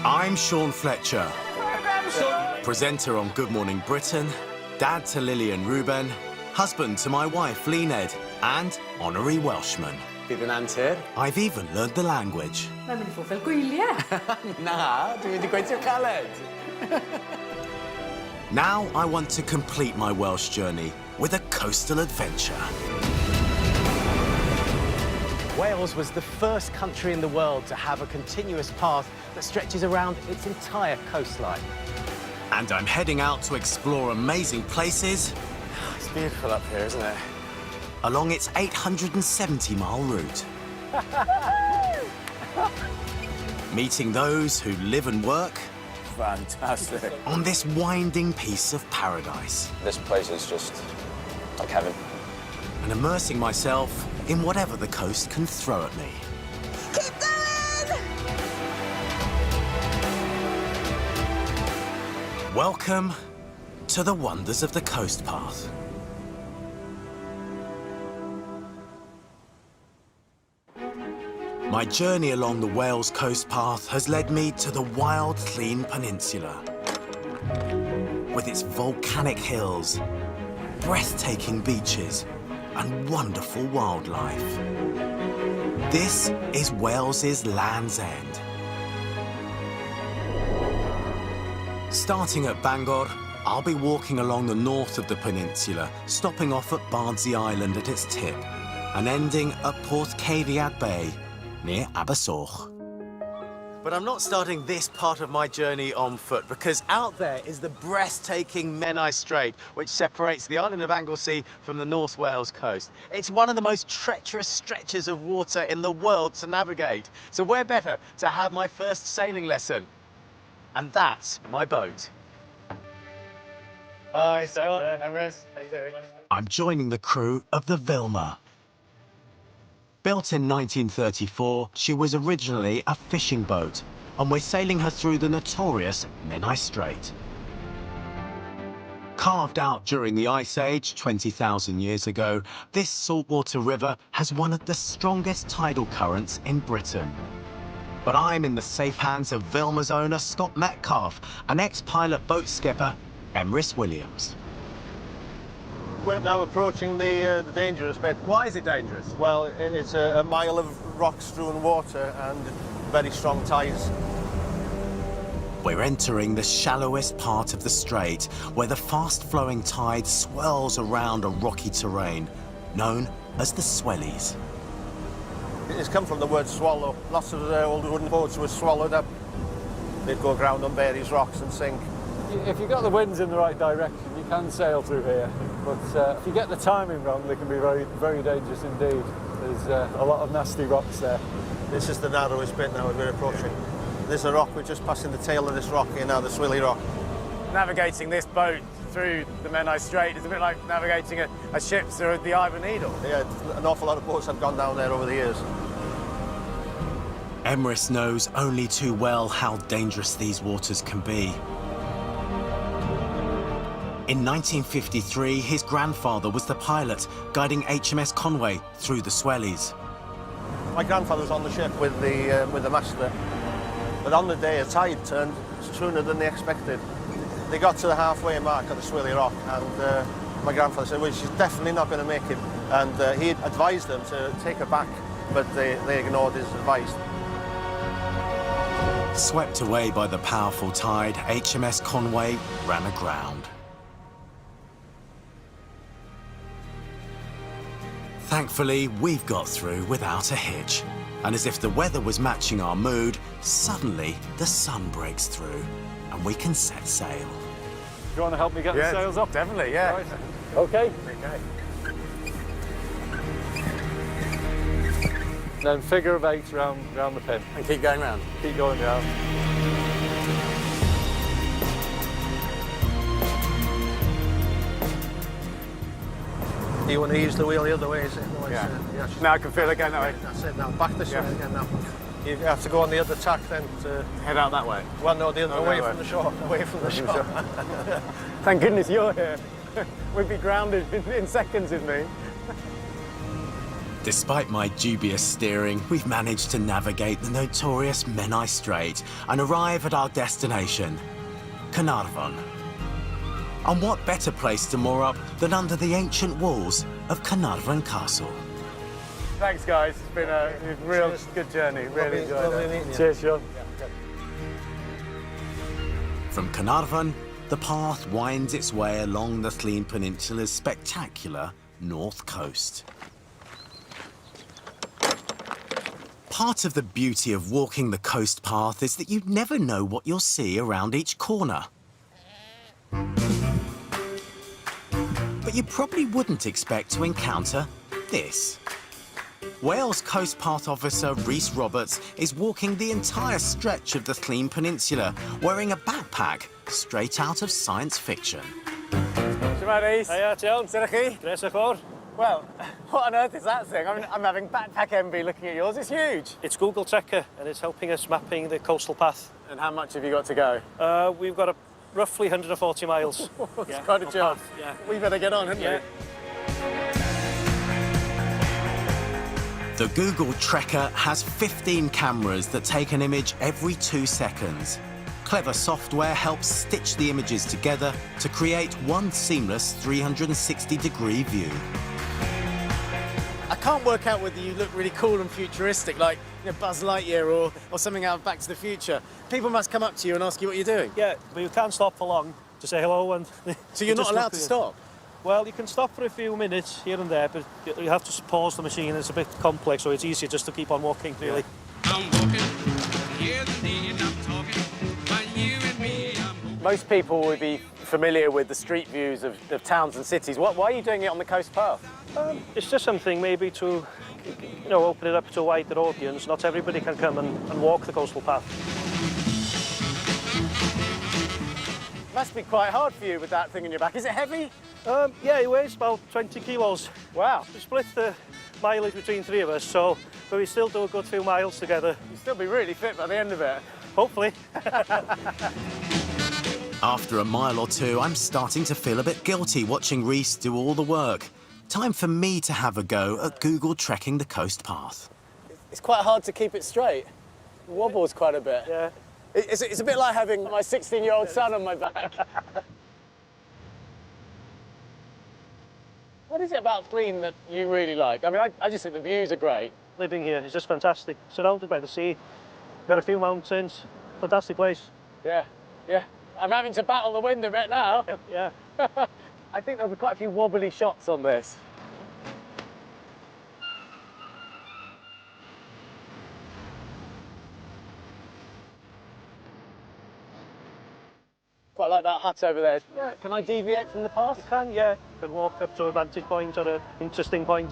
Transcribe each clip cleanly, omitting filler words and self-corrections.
I'm Sean Fletcher, presenter on Good Morning Britain, dad to Lily and Ruben, husband to my wife Llyn, and honorary Welshman. Bydd yn antur? I've even learned the language. Mae'n mynd i fod fel gwyliau. Na, dwi'n mynd i gweithio caled. Now I want to complete my Welsh journey with a coastal adventure. Wales was the first country in the world to have a continuous path that stretches around its entire coastline. And I'm heading out to explore amazing places It's beautiful up here, isn't it? along its 870-mile route. Meeting those who live and work Fantastic. on this winding piece of paradise. This place is just like heaven. And immersing myself in whatever the coast can throw at me. Keep going! Welcome to the wonders of the coast path. My journey along the Wales coast path has led me to the wild Llyn Peninsula. With its volcanic hills, breathtaking beaches, and wonderful wildlife. This is Wales's Land's End. Starting at Bangor, I'll be walking along the north of the peninsula, stopping off at Bardsey Island at its tip, and ending at Porthcaeriad Bay, near Abersoch. But I'm not starting this part of my journey on foot, because out there is the breathtaking Menai Strait, which separates the island of Anglesey from the North Wales coast. It's one of the most treacherous stretches of water in the world to navigate. So where better to have my first sailing lesson? And that's my boat. Hi, Sarah. Emrys. How you doing? I'm joining the crew of the Vilma. Built in 1934, she was originally a fishing boat, and we're sailing her through the notorious Menai Strait. Carved out during the Ice Age 20,000 years ago, this saltwater river has one of the strongest tidal currents in Britain. But I'm in the safe hands of Vilma's owner, Scott Metcalfe, and ex-pilot boat skipper, Emrys Williams. We're now approaching the dangerous bit. Why is it dangerous? Well, it's a mile of rock-strewn water and very strong tides. We're entering the shallowest part of the strait, where the fast-flowing tide swirls around a rocky terrain, known as the Swellies. It's come from the word swallow. Lots of old wooden boats were swallowed up. They'd go aground on various rocks and sink. If you've got the winds in the right direction, you can sail through here. But if you get the timing wrong, they can be very, very dangerous indeed. There's a lot of nasty rocks there. This is the narrowest bit now we're approaching. There's a rock, we're just passing the tail of this rock here now, the Swilly Rock. Navigating this boat through the Menai Strait is a bit like navigating a ship through the Eye of a Needle. Yeah, an awful lot of boats have gone down there over the years. Emrys knows only too well how dangerous these waters can be. In 1953, his grandfather was the pilot, guiding HMS Conway through the Swellies. My grandfather was on the ship with the master, but on the day a tide turned sooner than they expected. They got to the halfway mark of the Swilly Rock, and my grandfather said, well, she's definitely not going to make it. And he advised them to take her back, but they ignored his advice. Swept away by the powerful tide, HMS Conway ran aground. Thankfully, we've got through without a hitch. And as if the weather was matching our mood, suddenly the sun breaks through and we can set sail. Do you want to help me get the sails up? Definitely, yeah. Right. Okay. Okay. Then figure of 8 round the pin. And keep going round. Keep going down. You want to use the wheel the other way, is it? No, Yeah. Yeah. Now I can feel it going that way. That's it now. Back this Yeah. way again now. You have to go on the other tack then to... Head out that way. Well, no, the other away that from way. the shore. Away from the shore. Thank goodness you're here. We'd be grounded in seconds with me. Despite my dubious steering, we've managed to navigate the notorious Menai Strait and arrive at our destination, Carnarvon. And what better place to moor up than under the ancient walls of Carnarvon Castle? Thanks, guys. It's been a real good journey. Really enjoyed it. Cheers, Sean. From Carnarvon, the path winds its way along the Llyn Peninsula's spectacular north coast. Part of the beauty of walking the coast path is that you never know what you'll see around each corner. But you probably wouldn't expect to encounter this. Wales Coast Path Officer Rhys Roberts is walking the entire stretch of the Llyn Peninsula wearing a backpack straight out of science fiction. Shemai, Rhys. Hiya, John. Sut 'ych chi? Gres y ffordd. Well, what on earth is that thing? I'm having backpack envy looking at yours. It's huge. It's Google Tracker, and it's helping us mapping the coastal path. And how much have you got to go? We've got roughly 140 miles. It's quite a job. Yeah. We better get on, haven't Yeah. we? The Google Tracker has 15 cameras that take an image every 2 seconds. Clever software helps stitch the images together to create one seamless 360-degree view. I can't work out whether you look really cool and futuristic, like Buzz Lightyear or something out of Back to the Future. People must come up to you and ask you what you're doing. Yeah, but you can't stop for long to say hello. And So you're not allowed to stop? Well, you can stop for a few minutes here and there, but you have to pause the machine. It's a bit complex, so it's easier just to keep on walking, really. I'm walking, hear the need, I'm talking, but you and me, I'm moving. Most people would be familiar with the street views of towns and cities. Why are you doing it on the coast path? It's just something maybe to, open it up to a wider audience. Not everybody can come and walk the coastal path. Must be quite hard for you with that thing on your back. Is it heavy? Yeah, it weighs about 20 kilos. Wow. We split the mileage between three of us, but we still do a good few miles together. You'll still be really fit by the end of it. Hopefully. After a mile or two, I'm starting to feel a bit guilty watching Rhys do all the work. Time for me to have a go at Google trekking the coast path. It's quite hard to keep it straight. It wobbles quite a bit. Yeah. It's a bit like having my 16-year-old son on my back. What is it about Llyn that you really like? I mean, I just think the views are great. Living here is just fantastic. Surrounded by the sea, got a few mountains, fantastic place. Yeah, yeah. I'm having to battle the wind a bit now. Yeah. I think there'll be quite a few wobbly shots on this. Quite like that hut over there. Yeah. Can I deviate from the path? You can, yeah. You can walk up to a vantage point or an interesting point.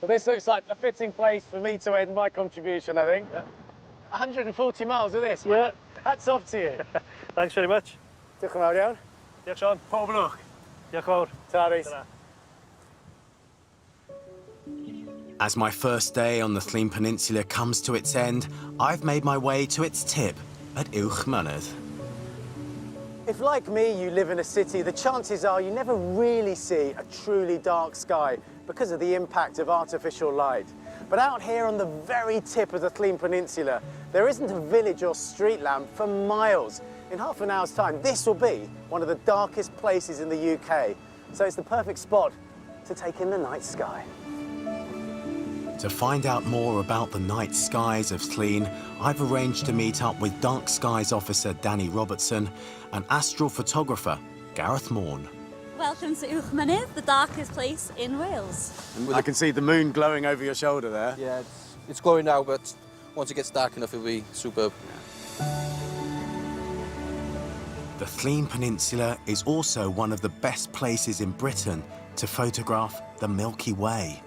Well, this looks like a fitting place for me to end my contribution, I think. Yeah. 140 miles of this. Yeah. Hats off to you. Thanks very much. Diolch yn fawr iawn. Diolch, Sean. Pob lwc. Diolch fawr. Ta, Rhys. Ta-ra. As my first day on the Llyn Peninsula comes to its end, I've made my way to its tip at Llyn. If, like me, you live in a city, the chances are you never really see a truly dark sky because of the impact of artificial light. But out here on the very tip of the Llyn Peninsula, there isn't a village or street lamp for miles. In half an hour's time, this will be one of the darkest places in the UK. So it's the perfect spot to take in the night sky. To find out more about the night skies of Llyn, I've arranged to meet up with Dark Skies Officer Danny Robertson and astrophotographer Gareth Morn. Welcome to Llyn, the darkest place in Wales. I can see the moon glowing over your shoulder there. Yeah, it's glowing now, but once it gets dark enough, it'll be superb. The Llyn Peninsula is also one of the best places in Britain to photograph the Milky Way.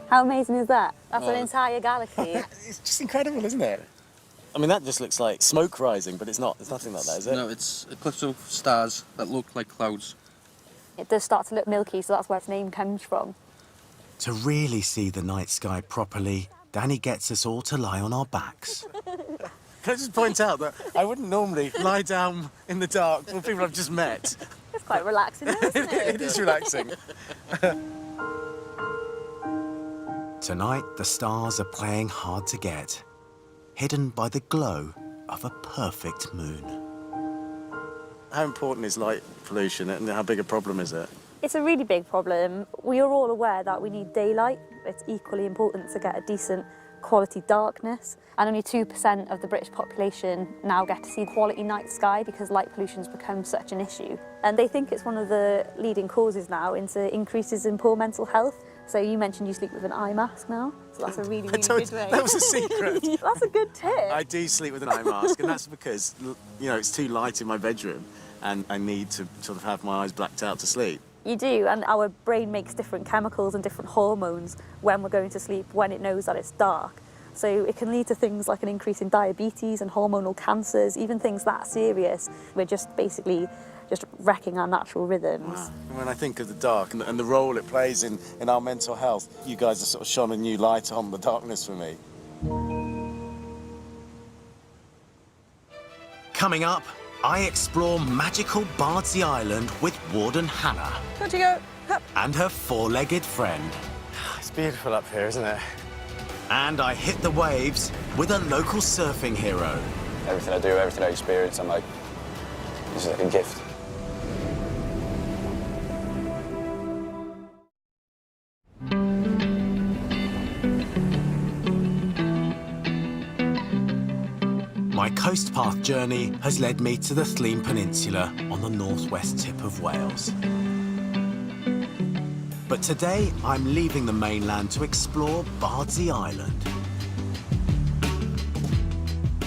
How amazing is that? That's an entire galaxy. It's just incredible, isn't it? I mean, that just looks like smoke rising, but it's not. It's nothing like that, is it? No, it's a cliff of stars that look like clouds. It does start to look milky, so that's where its name comes from. To really see the night sky properly, Danny gets us all to lie on our backs. Can I just point out that I wouldn't normally lie down in the dark with people I've just met. It's quite relaxing, though, isn't it? It is relaxing. Tonight, the stars are playing hard to get, hidden by the glow of a perfect moon. How important is light pollution and how big a problem is it? It's a really big problem. We are all aware that we need daylight. It's equally important to get a decent quality darkness. And only 2% of the British population now get to see quality night sky because light pollution's become such an issue. And they think it's one of the leading causes now into increases in poor mental health. So you mentioned you sleep with an eye mask now. So that's a really, really good way. That was a secret. That's a good tip. I do sleep with an eye mask, and that's because, you know, it's too light in my bedroom and I need to sort of have my eyes blacked out to sleep. You do, and our brain makes different chemicals and different hormones when we're going to sleep, when it knows that it's dark. So it can lead to things like an increase in diabetes and hormonal cancers, even things that serious. We're just basically just wrecking our natural rhythms. Wow. When I think of the dark and the role it plays in our mental health, you guys have sort of shone a new light on the darkness for me. Coming up, I explore magical Bardsey Island with Warden Hannah. Good to go. Up. And her four-legged friend. It's beautiful up here, isn't it? And I hit the waves with a local surfing hero. Everything I do, everything I experience, I'm like, this is like a gift. My coast path journey has led me to the Llyn Peninsula on the northwest tip of Wales. But today, I'm leaving the mainland to explore Bardsey Island.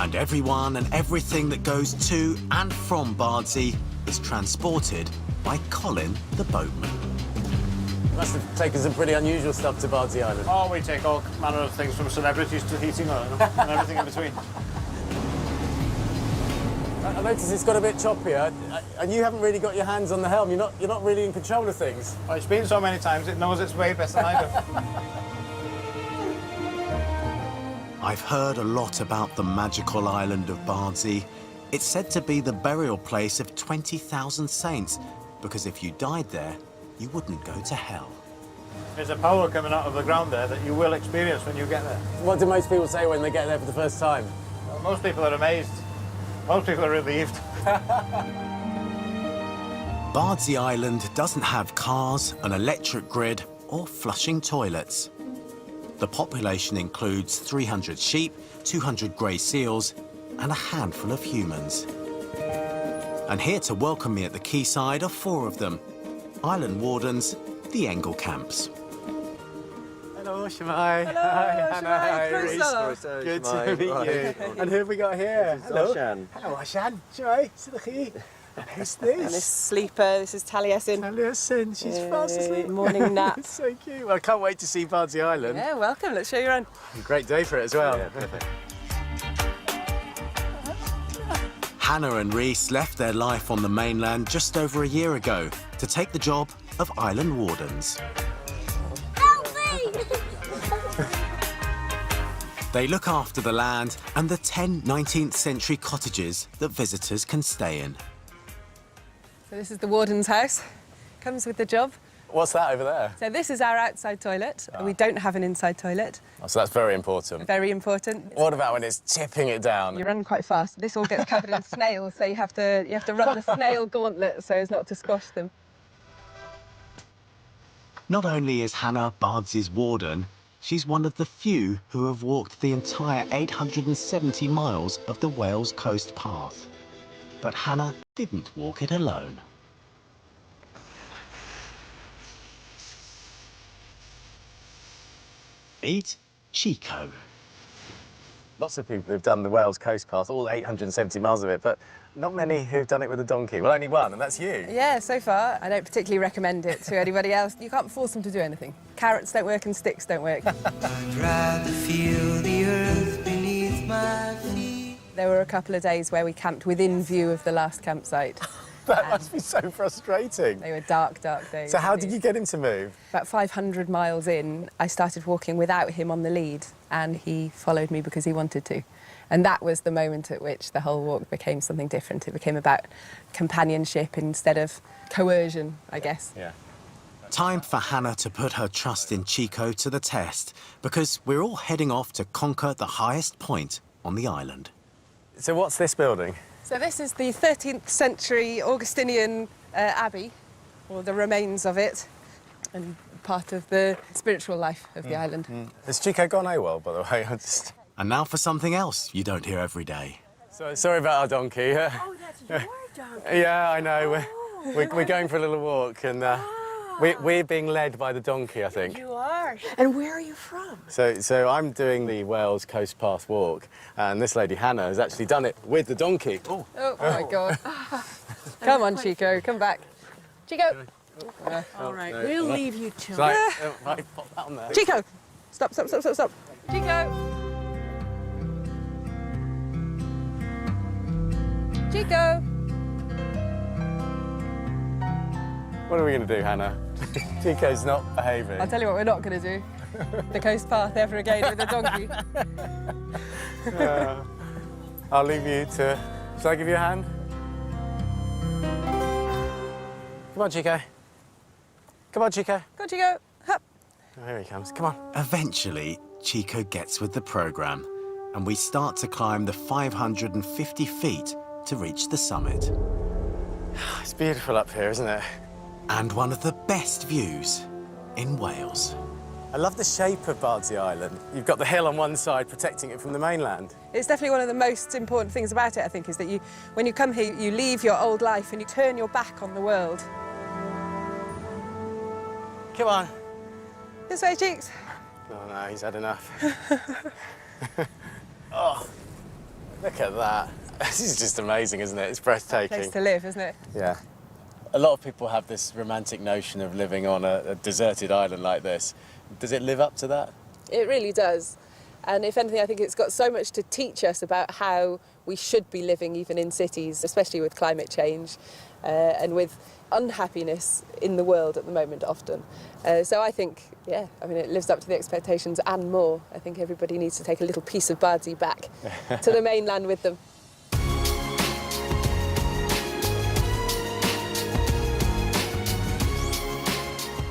And everyone and everything that goes to and from Bardsey is transported by Colin the boatman. You must have taken some pretty unusual stuff to Bardsey Island. Oh, we take all manner of things from celebrities to heating oil and everything in between. I notice it's got a bit choppier, and you haven't really got your hands on the helm. You're not really in control of things. Well, it's been so many times, it knows its way better than I do. I've heard a lot about the magical island of Bardsey. It's said to be the burial place of 20,000 saints, because if you died there, you wouldn't go to hell. There's a power coming out of the ground there that you will experience when you get there. What do most people say when they get there for the first time? Well, most people are amazed. Most people are relieved. Bardsey Island doesn't have cars, an electric grid, or flushing toilets. The population includes 300 sheep, 200 grey seals, and a handful of humans. And here to welcome me at the quayside are 4 of them. Island wardens, the Engel Camps. Hello, Shemai. Hello, Hi, Shemai. Hannah. Hi, Croeso. Reece. Good to meet you. And who have we got here? Hello. Hello, Ashan. Shemai, Sidchi. Who's this? And this sleeper, this is Taliesin. Taliesin. She's fast asleep. Morning nap. It's so cute. Well, I can't wait to see Bardsey Island. Yeah, welcome. Let's show you around. Great day for it as well. Yeah, perfect. Hannah and Reece left their life on the mainland just over a year ago to take the job of island wardens. Help me! They look after the land and the 10 19th century cottages that visitors can stay in. So this is the warden's house. Comes with the job. What's that over there? So this is our outside toilet. We don't have an inside toilet. Oh, so that's very important. Very important. What about when it's tipping it down? You run quite fast. This all gets covered in snails, so you have to run the snail gauntlet so as not to squash them. Not only is Hannah Bardsey's warden, she's one of the few who have walked the entire 870 miles of the Wales Coast Path. But Hannah didn't walk it alone. Meet Chico. Lots of people who've done the Wales Coast Path, all 870 miles of it, but not many who've done it with a donkey. Well, only one, and that's you. Yeah, so far, I don't particularly recommend it to anybody else. You can't force them to do anything. Carrots don't work and sticks don't work. I'd rather feel the earth beneath my feet. There were a couple of days where we camped within view of the last campsite. That must be so frustrating. They were dark, dark days. So how did you get him to move? About 500 miles in, I started walking without him on the lead, and he followed me because he wanted to. And that was the moment at which the whole walk became something different. It became about companionship instead of coercion, I guess. Yeah. Time for Hannah to put her trust in Chico to the test, because we're all heading off to conquer the highest point on the island. So what's this building? So this is the 13th century Augustinian abbey, or the remains of it, and part of the spiritual life of the island. Has Chico gone AWOL, by the way? And now for something else you don't hear every day. Sorry about our donkey. Oh, that's your donkey. Yeah, I know. We're going for a little walk, and we're being led by the donkey, I think. You are. And where are you from? So I'm doing the Wales Coast Path walk, and this lady Hannah has actually done it with the donkey. Oh my God. Come on, Chico, come back. Chico. All right, we'll leave you to Right, pop that on there. Chico. Stop. Chico. Chico. What are we going to do, Hannah? Chico's not behaving. I'll tell you what we're not going to do. The coast path ever again with a donkey. I'll leave you to... Shall I give you a hand? Come on, Chico. Come on, Chico. Go on, Chico. Hup. Oh, here he comes. Come on. Eventually, Chico gets with the programme, and we start to climb the 550 feet to reach the summit. It's beautiful up here, isn't it? And one of the best views in Wales. I love the shape of Bardsey Island. You've got the hill on one side protecting it from the mainland. It's definitely one of the most important things about it, I think, is that when you come here, you leave your old life and you turn your back on the world. Come on. This way, Cheeks. Oh, no, he's had enough. Oh, look at that. This is just amazing, isn't it? It's breathtaking. Place to live, isn't it? Yeah. A lot of people have this romantic notion of living on a deserted island like this. Does it live up to that? It really does. And if anything, I think it's got so much to teach us about how we should be living even in cities, especially with climate change and with unhappiness in the world at the moment often. So I think, yeah, I mean, it lives up to the expectations and more. I think everybody needs to take a little piece of Bardsey back to the mainland with them.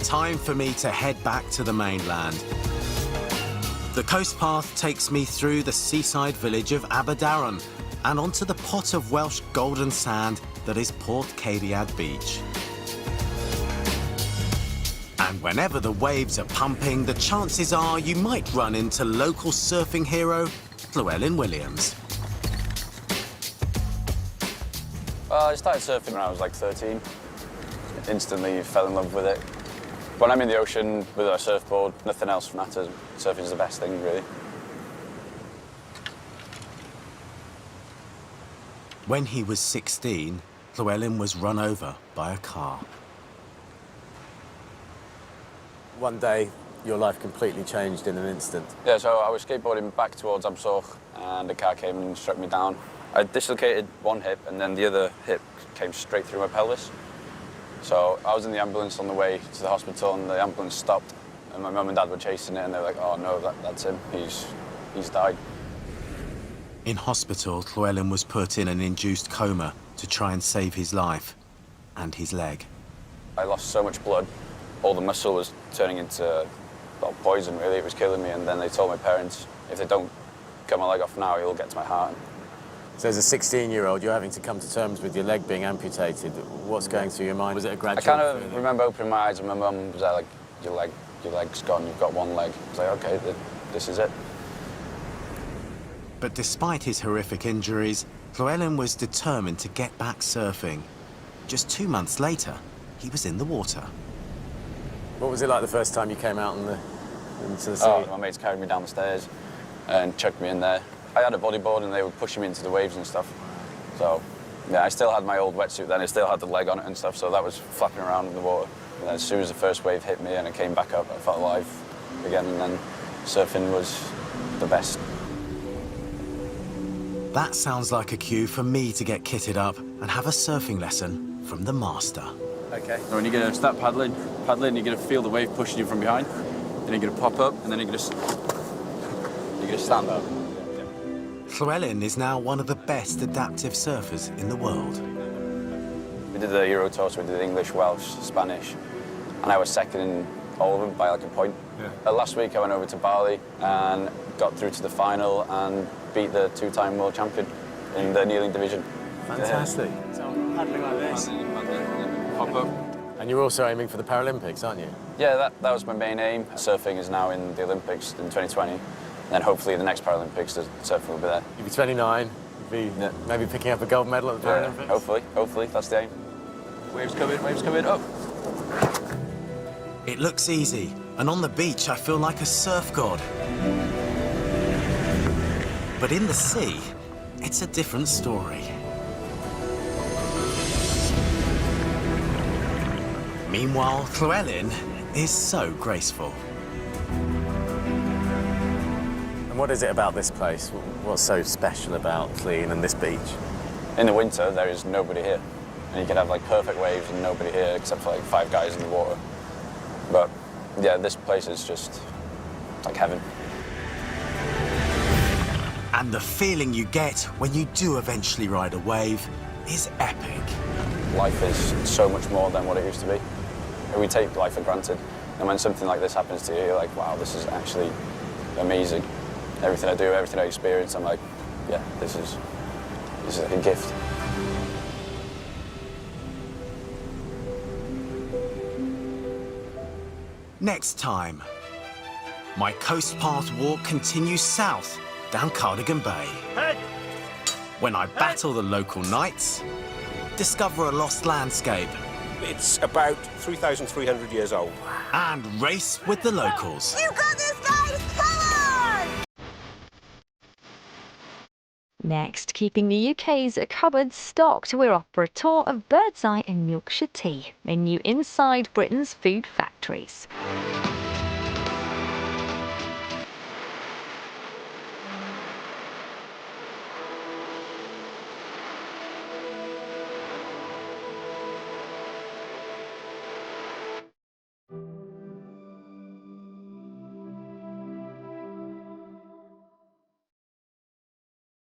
Time for me to head back to the mainland. The coast path takes me through the seaside village of Aberdaron and onto the pot of Welsh golden sand that is Port Ceiriad Beach. And whenever the waves are pumping, the chances are you might run into local surfing hero Llyn Williams. Well, I started surfing when I was like 13. Instantly fell in love with it. When I'm in the ocean with a surfboard, nothing else matters. Surfing is the best thing, really. When he was 16, Llyn was run over by a car. One day, your life completely changed in an instant. Yeah, so I was skateboarding back towards Amsoch and a car came and struck me down. I dislocated one hip and then the other hip came straight through my pelvis. So I was in the ambulance on the way to the hospital and the ambulance stopped and my mum and dad were chasing it and they were like, oh no, that's him, he's died. In hospital, Llyn was put in an induced coma to try and save his life and his leg. I lost so much blood, all the muscle was turning into poison really, it was killing me, and then they told my parents, if they don't cut my leg off now, it'll get to my heart. So as a 16-year-old, you're having to come to terms with your leg being amputated. What's going through your mind? Was it a gradual I kind of feeling? remember opening my eyes and my mum was like, your leg's gone, you've got one leg. I was like, okay, this is it. But despite his horrific injuries, Llyn was determined to get back surfing. Just 2 months later, he was in the water. What was it like the first time you came out into the sea? Oh, my mates carried me down the stairs and chucked me in there. I had a bodyboard and they were pushing me into the waves and stuff. So, yeah, I still had my old wetsuit then, I still had the leg on it and stuff, so that was flapping around in the water. And then as soon as the first wave hit me and it came back up, I felt alive again, and then surfing was the best. That sounds like a cue for me to get kitted up and have a surfing lesson from the master. Okay. So when you're going to start paddling, you're going to feel the wave pushing you from behind, then you're going to pop up, and then you're going to stand up. Llyn is now one of the best adaptive surfers in the world. We did the Euro Tour, so we did English, Welsh, Spanish, and I was second in all of them by like a point. Yeah. Last week I went over to Bali and got through to the final and beat the two-time world champion in the kneeling division. Fantastic. So I'm paddling like this. Pop up. And you're also aiming for the Paralympics, aren't you? Yeah, that was my main aim. Surfing is now in the Olympics in 2020. And then hopefully the next Paralympics, the surfing will be there. You'll be 29, you'll be maybe picking up a gold medal at the Paralympics? Hopefully, that's the aim. Waves coming, up. It looks easy, and on the beach I feel like a surf god. But in the sea, it's a different story. Meanwhile, Llyn is so graceful. And what is it about this place? What's so special about Llyn and this beach? In the winter, there is nobody here. And you can have like perfect waves and nobody here except for like 5 guys in the water. But yeah, this place is just like heaven. And the feeling you get when you do eventually ride a wave is epic. Life is so much more than what it used to be. We take life for granted. And when something like this happens to you, you're like, wow, this is actually amazing. Everything I do, everything I experience, I'm like, yeah, this is like a gift. Next time, my coast path walk continues south down Cardigan Bay. When I battle the local knights, discover a lost landscape, It's about 3,300 years old. and race with the locals. You got this, guys! Come on! Next, keeping the UK's cupboards stocked, we're off for a tour of Birdseye and Yorkshire Tea, a new inside Britain's food factories.